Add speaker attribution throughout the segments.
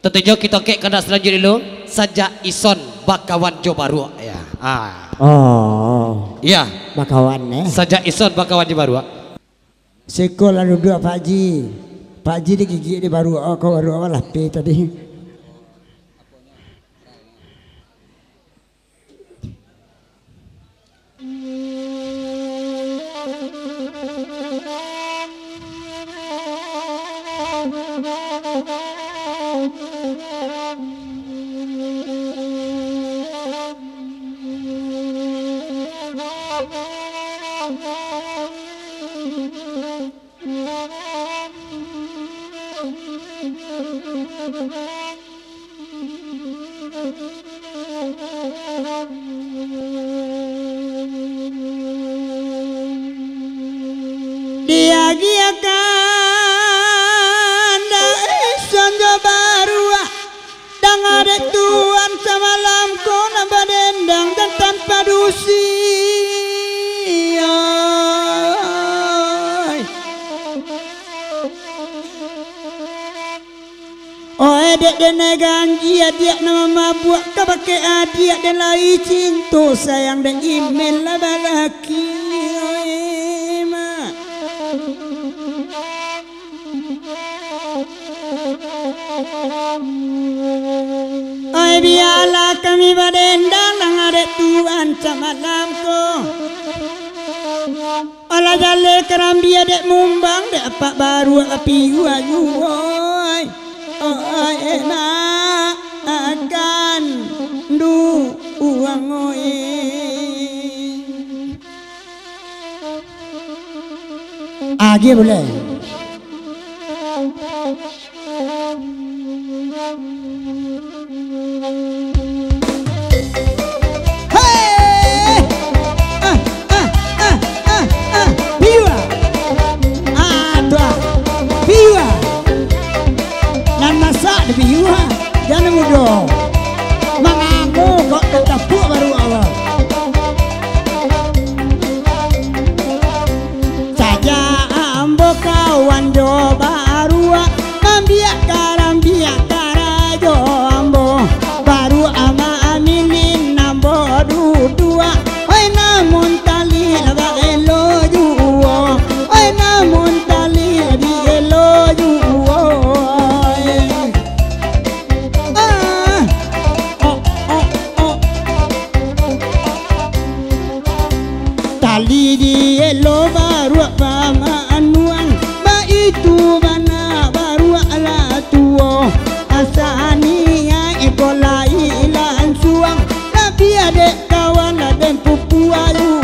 Speaker 1: Tentunya kita kena selanjutnya dulu saja ison bakawan Jo Baru ya.
Speaker 2: Oh.
Speaker 1: Iya.
Speaker 2: Bakawan
Speaker 1: Saja ison bakawan Jo Baru.
Speaker 2: Sekolah duduk Pak Haji. Pak Haji di gigi di baru kau baru awal lapi tadi. Diagiakan daison Jo Baru dang ada tuan semalam kau nambah dendang dan tanpa dusi. Oh edek dan ganji adik nama mabuk kau pakai adik dan lagi cinta sayang dan email lah balaki. Ay biarlah kami badendang nang ada tuan semalam ko. Olah jale kerambi adek mumbang dek apa baru api ayu oi. Oi enak akan du uang oi. Agi boleh. Biwa jangan mudah mengaku kok tetapuk baru awal saja ambo kawan Jo Baru membiak karajo ambo baru ama aminin nambo dua oi namun tali laba elo juo oi namun tali di elo juo tali di elo baru pamanuan ba itu bana baru ala tuo asania ekola ilan suang tapi adek kawan adek pupu ayu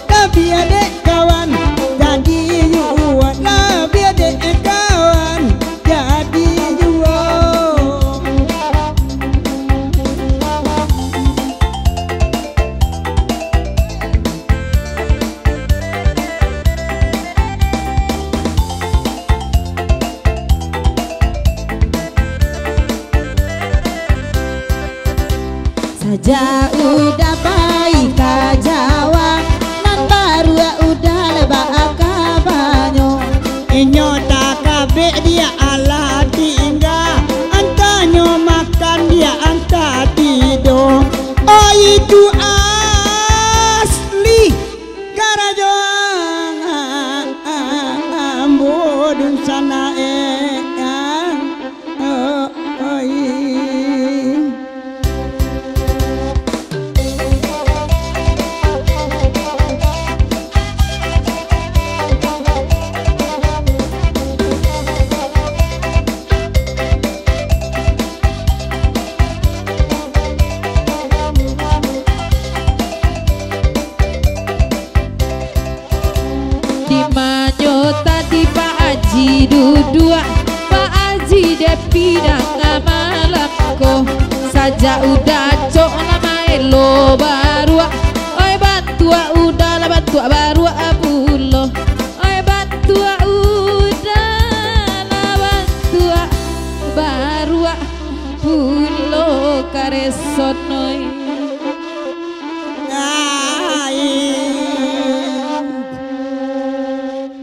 Speaker 2: tapi adek kawan jadi yuwa tapi adek kawan jadi yuwa.
Speaker 3: Saja udah baik Jawa nan baru udah lebak kabanyo
Speaker 2: Inyo tak kabe dia ala tinggal antanyo makan dia anta tidur. Oh itu asli karajo ambodun sana
Speaker 3: dua Pak Haji depidang malamko saja udah cok nama elo baru oi bantua udah lah bantua baru abulo oi bantua udah lah bantua baru abulo karesonoi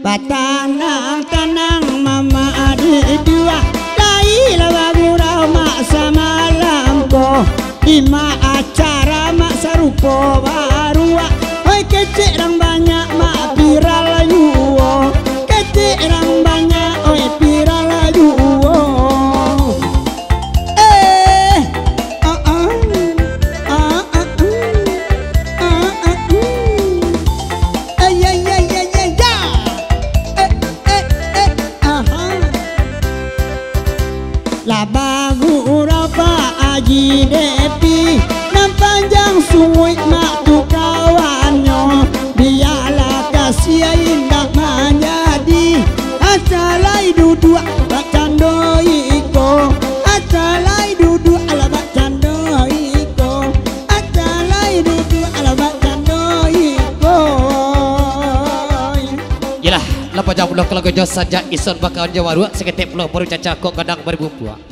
Speaker 2: batanang tanang mama adik dua lai lawa murau mak acara mak sarupo baru oi kecek rang banyak mak viral yuo kecek rang banyak oi viral yuo Labagu rapa aji depi nan panjang sungui mak tu kawannya biarlah kasih indah menjadi asalai duduk bacando iko asalai duduk ala bacando iko asalai duduk ala bacando iko
Speaker 1: Yalah, 80 kalau saja ison bakawan Jawa Rua seketik pulau baru caca kok kadang berbumbu.